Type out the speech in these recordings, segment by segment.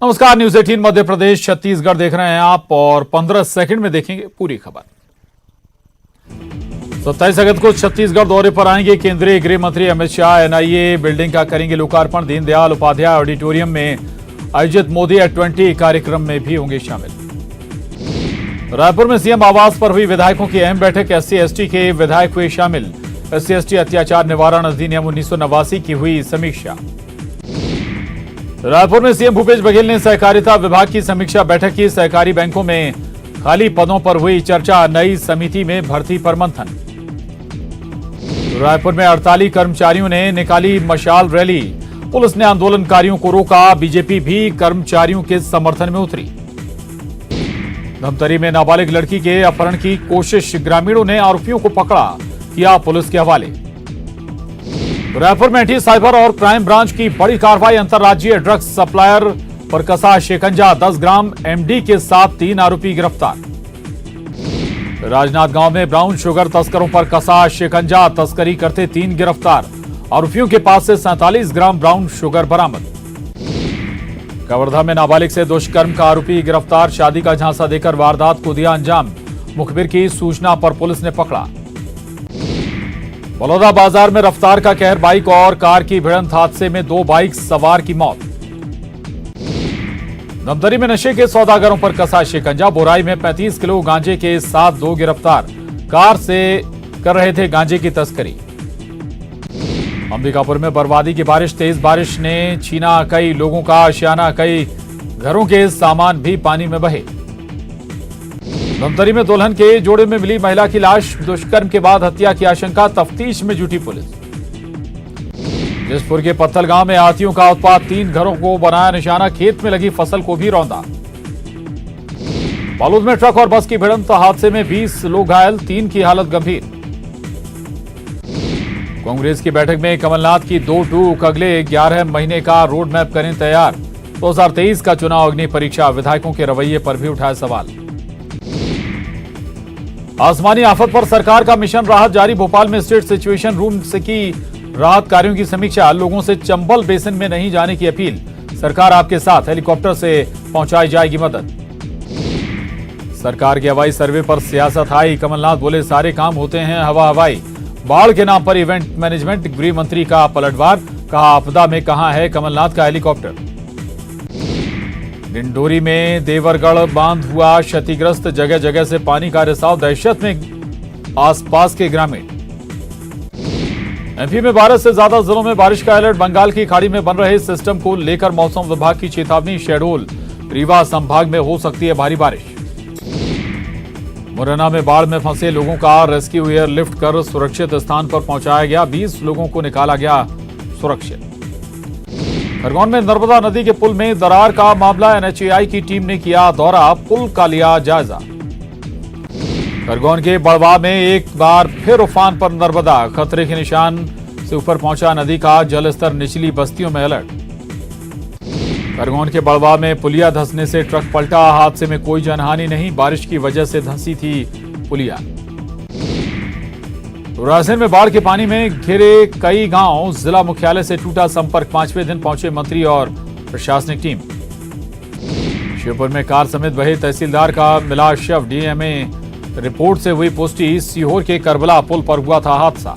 नमस्कार, न्यूज 18 मध्य प्रदेश छत्तीसगढ़ देख रहे हैं आप और 15 सेकंड में देखेंगे पूरी खबर। 27 अगस्त को छत्तीसगढ़ दौरे पर आएंगे केंद्रीय गृह मंत्री अमित शाह। एनआईए बिल्डिंग का करेंगे लोकार्पण। दीनदयाल उपाध्याय ऑडिटोरियम में आयोजित मोदी एट 20 कार्यक्रम में भी होंगे शामिल। रायपुर में सीएम आवास पर हुई विधायकों की अहम बैठक। SC/ST के विधायक हुए शामिल। SC/ST अत्याचार निवारण अधिनियम 1989 की हुई समीक्षा। रायपुर में सीएम भूपेश बघेल ने सहकारिता विभाग की समीक्षा बैठक की। सहकारी बैंकों में खाली पदों पर हुई चर्चा। नई समिति में भर्ती पर मंथन। रायपुर में 48 कर्मचारियों ने निकाली मशाल रैली। पुलिस ने आंदोलनकारियों को रोका। बीजेपी भी कर्मचारियों के समर्थन में उतरी। धमतरी में नाबालिग लड़की के अपहरण की कोशिश। ग्रामीणों ने आरोपियों को पकड़ा, किया पुलिस के हवाले। रायपुर में एंटी साइबर और क्राइम ब्रांच की बड़ी कार्रवाई। अंतर्राज्यीय ड्रग्स सप्लायर पर कसा शिकंजा। 10 ग्राम MD के साथ 3 आरोपी गिरफ्तार। राजनांदगांव में ब्राउन शुगर तस्करों पर कसा शिकंजा। तस्करी करते 3 गिरफ्तार। आरोपियों के पास से 47 ग्राम ब्राउन शुगर बरामद। कवर्धा में नाबालिग से दुष्कर्म का आरोपी गिरफ्तार। शादी का झांसा देकर वारदात को दिया अंजाम। मुखबिर की सूचना पर पुलिस ने पकड़ा। बलौदा बाजार में रफ्तार का कहर। बाइक और कार की भिड़ंत हादसे में 2 बाइक सवार की मौत। धमतरी में नशे के सौदागरों पर कसा शिकंजा। बोराई में 35 किलो गांजे के साथ 2 गिरफ्तार। कार से कर रहे थे गांजे की तस्करी। अंबिकापुर में बर्बादी की बारिश। तेज बारिश ने छीना कई लोगों का आशियाना। कई घरों के सामान भी पानी में बहे। धमतरी में दुल्हन के जोड़े में मिली महिला की लाश। दुष्कर्म के बाद हत्या की आशंका। तफ्तीश में जुटी पुलिस। जसपुर के पत्थल गांव में हाथियों का उत्पात। 3 घरों को बनाया निशाना। खेत में लगी फसल को भी रौंदा। बालोद में ट्रक और बस की भिड़ंत हादसे में 20 लोग घायल। 3 की हालत गंभीर। कांग्रेस की बैठक में कमलनाथ की 2 टूक। अगले 11 महीने का रोड मैप करें तैयार। 2023 का चुनाव अग्नि परीक्षा। विधायकों के रवैये पर भी उठाए सवाल। आसमानी आफत पर सरकार का मिशन राहत जारी। भोपाल में स्टेट सिचुएशन रूम से की राहत कार्यों की समीक्षा। लोगों से चंबल बेसिन में नहीं जाने की अपील। सरकार आपके साथ। हेलीकॉप्टर से पहुंचाई जाएगी मदद। सरकार के हवाई सर्वे पर सियासत आई। कमलनाथ बोले सारे काम होते हैं हवा हवाई। बाढ़ के नाम पर इवेंट मैनेजमेंट। गृह मंत्री का पलटवार। कहा आपदा में कहां है कमलनाथ का हेलीकॉप्टर। डिंडोरी में देवरगढ़ बांध हुआ क्षतिग्रस्त। जगह जगह से पानी का रिसाव। दहशत में आसपास के ग्रामीण। MP में 12 से ज्यादा जिलों में बारिश का अलर्ट। बंगाल की खाड़ी में बन रहे सिस्टम को लेकर मौसम विभाग की चेतावनी। शहडोल रीवा संभाग में हो सकती है भारी बारिश। मुरैना में बाढ़ में फंसे लोगों का रेस्क्यू एयरलिफ्ट कर सुरक्षित स्थान पर पहुंचाया गया। 20 लोगों को निकाला गया सुरक्षित। खरगोन में नर्मदा नदी के पुल में दरार का मामला। NHAI की टीम ने किया दौरा। पुल का लिया जायजा। खरगोन के बड़वा में एक बार फिर उफान पर नर्मदा। खतरे के निशान से ऊपर पहुंचा नदी का जलस्तर। निचली बस्तियों में अलर्ट। खरगोन के बड़वा में पुलिया धंसने से ट्रक पलटा। हादसे में कोई जनहानि नहीं। बारिश की वजह से धंसी थी पुलिया। रायसेन में बाढ़ के पानी में घिरे कई गांव। जिला मुख्यालय से टूटा संपर्क। 5वें दिन पहुंचे मंत्री और प्रशासनिक टीम। श्योपुर में कार समेत बहे तहसीलदार का मिला शव। DMA रिपोर्ट से हुई पुष्टि। सीहोर के करबला पुल पर हुआ था हादसा।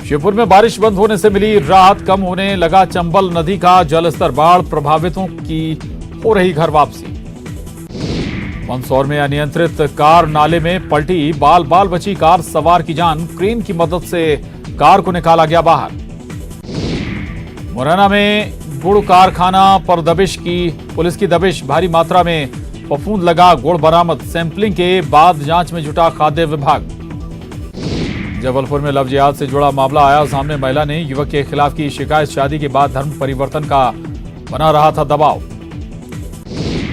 श्योपुर में बारिश बंद होने से मिली राहत। कम होने लगा चंबल नदी का जलस्तर। बाढ़ प्रभावितों की हो रही घर वापसी। मंदसौर में अनियंत्रित कार नाले में पलटी। बाल बाल बची कार सवार की जान। क्रेन की मदद से कार को निकाला गया बाहर। मुरैना में गुड़ कारखाना पर दबिश की पुलिस की दबिश। भारी मात्रा में फफूंद लगा गुड़ बरामद। सैंपलिंग के बाद जांच में जुटा खाद्य विभाग। जबलपुर में लव जिहाद से जुड़ा मामला आया सामने। महिला ने युवक के खिलाफ की शिकायत। शादी के बाद धर्म परिवर्तन का बना रहा था दबाव।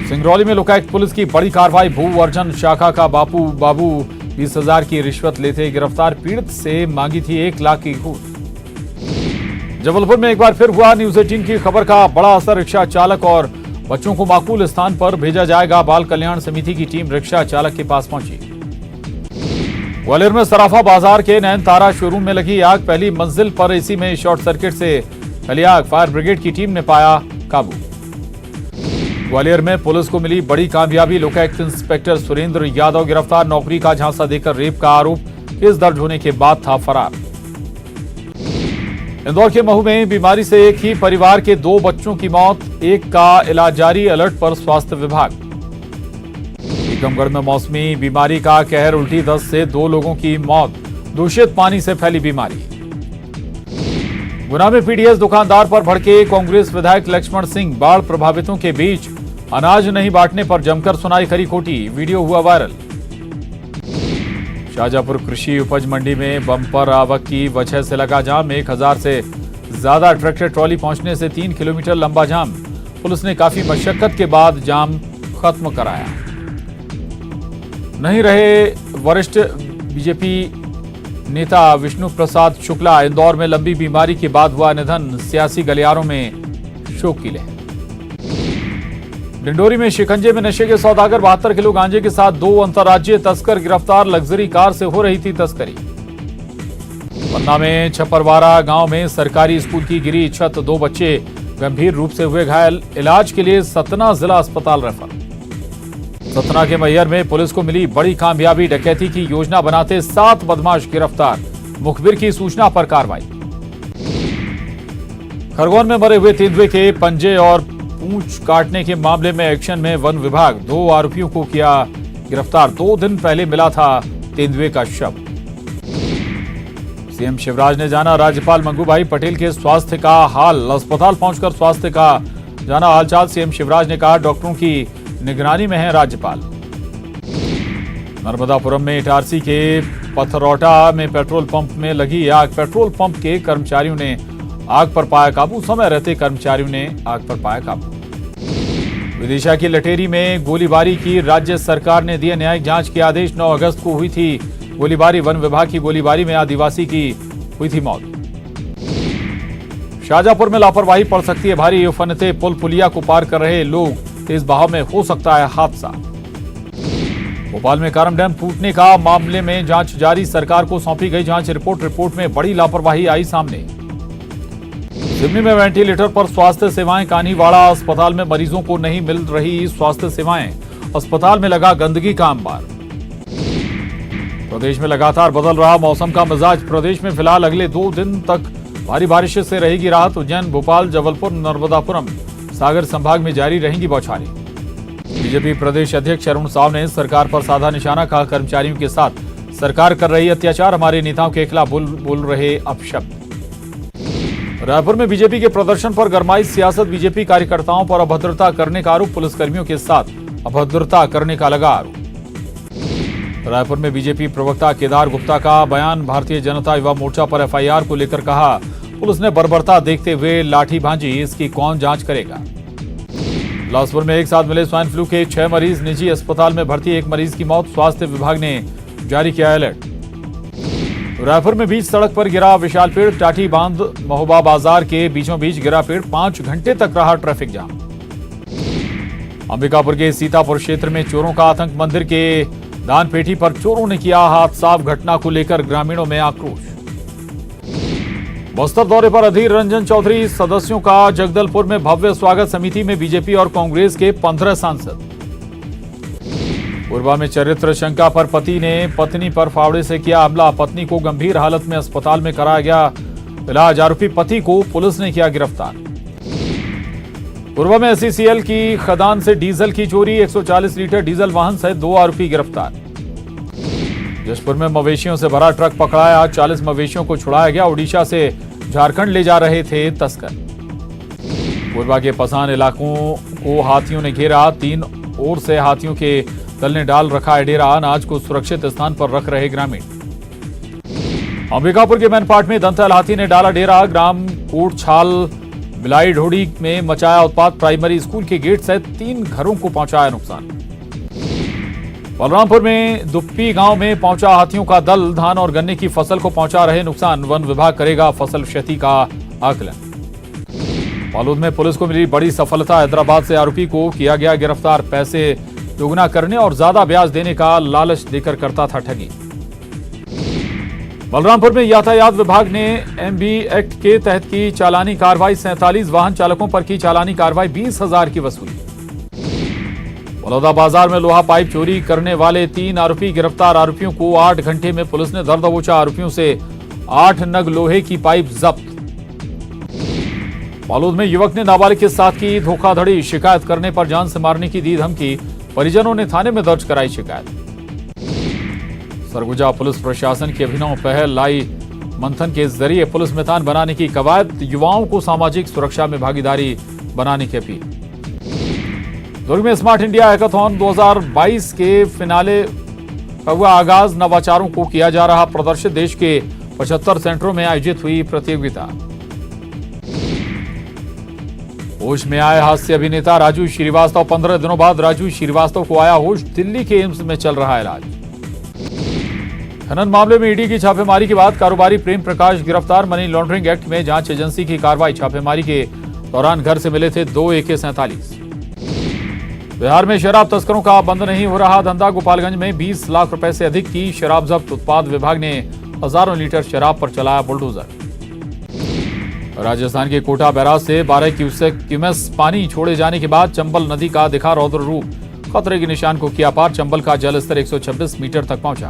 सिंगरौली में लोकायुक्त पुलिस की बड़ी कार्रवाई। भू अर्जन शाखा का बाबू 20,000 की रिश्वत लेते गिरफ्तार। पीड़ित से मांगी थी 1 लाख की घूस। जबलपुर में एक बार फिर हुआ न्यूज 18 की खबर का बड़ा असर। रिक्शा चालक और बच्चों को माकूल स्थान पर भेजा जाएगा। बाल कल्याण समिति की टीम रिक्शा चालक के पास पहुंची। ग्वालियर में सराफा बाजार के नयनतारा शोरूम में लगी आग। पहली मंजिल पर AC में शॉर्ट सर्किट से फैली आग। फायर ब्रिगेड की टीम ने पाया काबू। ग्वालियर में पुलिस को मिली बड़ी कामयाबी। लोकायुक्त इंस्पेक्टर सुरेंद्र यादव गिरफ्तार। नौकरी का झांसा देकर रेप का आरोप, केस दर्ज होने के बाद था फरार। इंदौर के महू में बीमारी से एक ही परिवार के 2 बच्चों की मौत, एक का इलाज जारी। अलर्ट पर स्वास्थ्य विभाग। टीकमगढ़ में मौसमी बीमारी का कहर, उल्टी दस्त से 2 लोगों की मौत। दूषित पानी से फैली बीमारी। गुना में पीडीएस दुकानदार पर भड़के कांग्रेस विधायक लक्ष्मण सिंह। बाढ़ प्रभावितों के बीच अनाज नहीं बांटने पर जमकर सुनाई खरी खोटी, वीडियो हुआ वायरल। शाहजहांपुर कृषि उपज मंडी में बम्पर आवक की वजह से लगा जाम। 1000 से ज्यादा ट्रैक्टर ट्रॉली पहुंचने से 3 किलोमीटर लंबा जाम। पुलिस ने काफी मशक्कत के बाद जाम खत्म कराया। नहीं रहे वरिष्ठ बीजेपी नेता विष्णु प्रसाद शुक्ला। इंदौर में लंबी बीमारी के बाद हुआ निधन। सियासी गलियारों में शोक की लहर। डिंडोरी में शिकंजे में नशे के सौदागर 72 किलो गांजे के साथ 2 अंतर्राज्यीय तस्कर गिरफ्तार। लग्जरी कार से हो रही थी तस्करी। पन्ना में छपरवारा गांव में सरकारी स्कूल की गिरी छत, 2 बच्चे गंभीर रूप से हुए घायल। इलाज के लिए सतना जिला अस्पताल रेफर। सतना के मैहर में पुलिस को मिली बड़ी कामयाबी। डकैती की योजना बनाते 7 बदमाश गिरफ्तार। मुखबिर की सूचना पर कार्रवाई। खरगोन में मरे हुए तेंदुए के पंजे और पूंछ काटने के मामले में एक्शन में वन विभाग। 2 आरोपियों को किया गिरफ्तार। 2 दिन पहले मिला था तेंदुए का शव। सीएम शिवराज ने जाना राज्यपाल मंगूभाई पटेल के स्वास्थ्य का हाल। अस्पताल पहुंचकर स्वास्थ्य का जाना हालचाल। सीएम शिवराज ने कहा डॉक्टरों की निगरानी में है राज्यपाल। नर्मदापुरम में इटारसी के पथरौटा में पेट्रोल पंप में लगी आग। पेट्रोल पंप के कर्मचारियों ने आग पर पाया काबू। समय रहते कर्मचारियों ने आग पर पाया काबू। विदिशा की लटेरी में गोलीबारी की राज्य सरकार ने दिए न्यायिक जांच के आदेश। 9 अगस्त को हुई थी गोलीबारी। वन विभाग की गोलीबारी में आदिवासी की हुई थी मौत। शाहजहांपुर में लापरवाही पड़ सकती है भारी। उफनते पुल पुलिया को पार कर रहे लोग, तेज बहाव में हो सकता है हादसा। भोपाल में कारम डैम फूटने का मामले में जांच जारी। सरकार को सौंपी गई जांच रिपोर्ट में बड़ी लापरवाही आई सामने। सिवनी में वेंटिलेटर पर स्वास्थ्य सेवाएं। कान्हीवाड़ा अस्पताल में मरीजों को नहीं मिल रही स्वास्थ्य सेवाएं। अस्पताल में लगा गंदगी का अंबार। प्रदेश में लगातार बदल रहा मौसम का मिजाज। प्रदेश में फिलहाल अगले 2 दिन तक भारी बारिश से रहेगी राहत। उज्जैन, भोपाल, जबलपुर, नर्मदापुरम, सागर संभाग में जारी रहेंगी बौछारें। बीजेपी प्रदेश अध्यक्ष अरुण साव ने सरकार पर साधा निशाना। कहा कर्मचारियों के साथ सरकार कर रही अत्याचार। हमारे नेताओं के खिलाफ बोल रहे अपशब्द। रायपुर में बीजेपी के प्रदर्शन पर गरमाई सियासत। बीजेपी कार्यकर्ताओं पर अभद्रता करने का आरोप। पुलिसकर्मियों के साथ अभद्रता करने का लगा आरोप। रायपुर में बीजेपी प्रवक्ता केदार गुप्ता का बयान। भारतीय जनता युवा मोर्चा पर एफआईआर को लेकर कहा पुलिस ने बर्बरता देखते हुए लाठी भांजी। इसकी कौन जांच करेगा। बिलासपुर में एक साथ मिले स्वाइन फ्लू के 6 मरीज। निजी अस्पताल में भर्ती 1 मरीज की मौत। स्वास्थ्य विभाग ने जारी किया अलर्ट। रायपुर में बीच सड़क पर गिरा विशाल पेड़। टाटी बांध महोबा बाजार के बीचों बीच गिरा पेड़। 5 घंटे तक रहा ट्रैफिक जाम। अंबिकापुर के सीतापुर क्षेत्र में चोरों का आतंक। मंदिर के दान पेटी पर चोरों ने किया हाथ साफ। घटना को लेकर ग्रामीणों में आक्रोश। बस्तर दौरे पर अधीर रंजन चौधरी। सदस्यों का जगदलपुर में भव्य स्वागत। समिति में बीजेपी और कांग्रेस के 15 सांसद। कोरबा में चरित्र शंका पर पति ने पत्नी पर फावड़े से किया हमला। पत्नी को गंभीर हालत में अस्पताल में कराया गया इलाज। आरोपी पति को पुलिस ने किया गिरफ्तार। कोरबा में एसईसीएल की खदान से डीजल की चोरी। 140 लीटर डीजल वाहन सहित 2 आरोपी गिरफ्तार। जशपुर में मवेशियों से भरा ट्रक पकड़ाया। 40 मवेशियों को छुड़ाया गया। ओडिशा से झारखंड ले जा रहे थे तस्कर। कोरबा के पसान इलाकों को हाथियों ने घेरा। 3 ओर से हाथियों के दल ने डाल रखा है डेरा। अनाज को सुरक्षित स्थान पर रख रहे ग्रामीण। अंबिकापुर के मैनपाट में दंतैल हाथी ने डाला डेरा। ग्राम कोटछाल बिलाई ढोड़ी में मचाया उत्पात। प्राइमरी स्कूल के गेट सहित 3 घरों को पहुंचाया नुकसान। बलरामपुर में दुप्पी गांव में पहुंचा हाथियों का दल। धान और गन्ने की फसल को पहुंचा रहे नुकसान। वन विभाग करेगा फसल क्षति का आकलन। बालोद में पुलिस को मिली बड़ी सफलता। हैदराबाद से आरोपी को किया गया गिरफ्तार। पैसे दोगुना करने और ज्यादा ब्याज देने का लालच देकर करता था ठगी। बलरामपुर में यातायात विभाग ने एमबी एक्ट के तहत की चालानी कार्रवाई। 47 वाहन चालकों पर की चालानी कार्रवाई। 20,000 की वसूली। बलौदा बाजार में लोहा पाइप चोरी करने वाले 3 आरोपी गिरफ्तार। आरोपियों को 8 घंटे में पुलिस ने धर दबोचा। आरोपियों से 8 नग लोहे की पाइप जब्त। बालोद में युवक ने नाबालिग के साथ की धोखाधड़ी। शिकायत करने पर जान से मारने की दी धमकी। परिजनों ने थाने में दर्ज कराई शिकायत। सरगुजा पुलिस प्रशासन की अभिनव पहल लाई मंथन के जरिए पुलिस मैदान बनाने की कवायद। युवाओं को सामाजिक सुरक्षा में भागीदारी बनाने की अपील। दुर्ग में स्मार्ट इंडिया हैकाथॉन 2022 के फिनाले का हुआ आगाज। नवाचारों को किया जा रहा प्रदर्शित। देश के 75 सेंटरों में आयोजित हुई प्रतियोगिता। होश में आए हास्य अभिनेता राजू श्रीवास्तव। 15 दिनों बाद राजू श्रीवास्तव को आया होश। दिल्ली के एम्स में चल रहा इलाज। खनन मामले में ईडी की छापेमारी के बाद कारोबारी प्रेम प्रकाश गिरफ्तार। मनी लॉन्ड्रिंग एक्ट में जांच एजेंसी की कार्रवाई। छापेमारी के दौरान घर से मिले थे 2 AK-47। बिहार में शराब तस्करों का बंद नहीं हो रहा धंधा। गोपालगंज में 20 लाख रुपए से अधिक की शराब जब्त। उत्पाद विभाग ने हजारों लीटर शराब पर चलाया बुलडोजर। राजस्थान के कोटा बैराज से 12 क्यूसेक पानी छोड़े जाने के बाद चंबल नदी का दिखा रौद्र रूप। खतरे के निशान को किया पार। चंबल का जलस्तर 126 मीटर तक पहुंचा।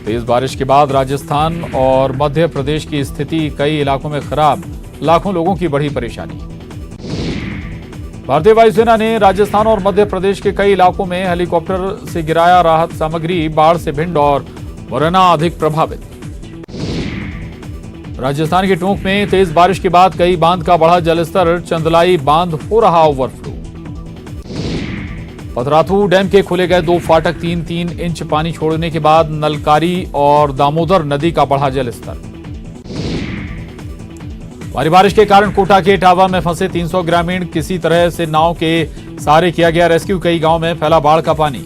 तेज बारिश के बाद राजस्थान और मध्य प्रदेश की स्थिति कई इलाकों में खराब। लाखों लोगों की बढ़ी परेशानी। भारतीय वायुसेना ने राजस्थान और मध्य प्रदेश के कई इलाकों में हेलीकॉप्टर से गिराया राहत सामग्री। बाढ़ से भिंड और मुरैना अधिक प्रभावित। राजस्थान के टोंक में तेज बारिश के बाद कई बांध का बढ़ा जलस्तर। चंदलाई बांध हो रहा ओवरफ्लो। पथराथू डैम के खोले गए 2 फाटक। 3-3 इंच पानी छोड़ने के बाद नलकारी और दामोदर नदी का बढ़ा जलस्तर। भारी बारिश के कारण कोटा के इटावा में फंसे 300 ग्रामीण। किसी तरह से नाव के सहारे किया गया रेस्क्यू। कई गांव में फैला बाढ़ का पानी।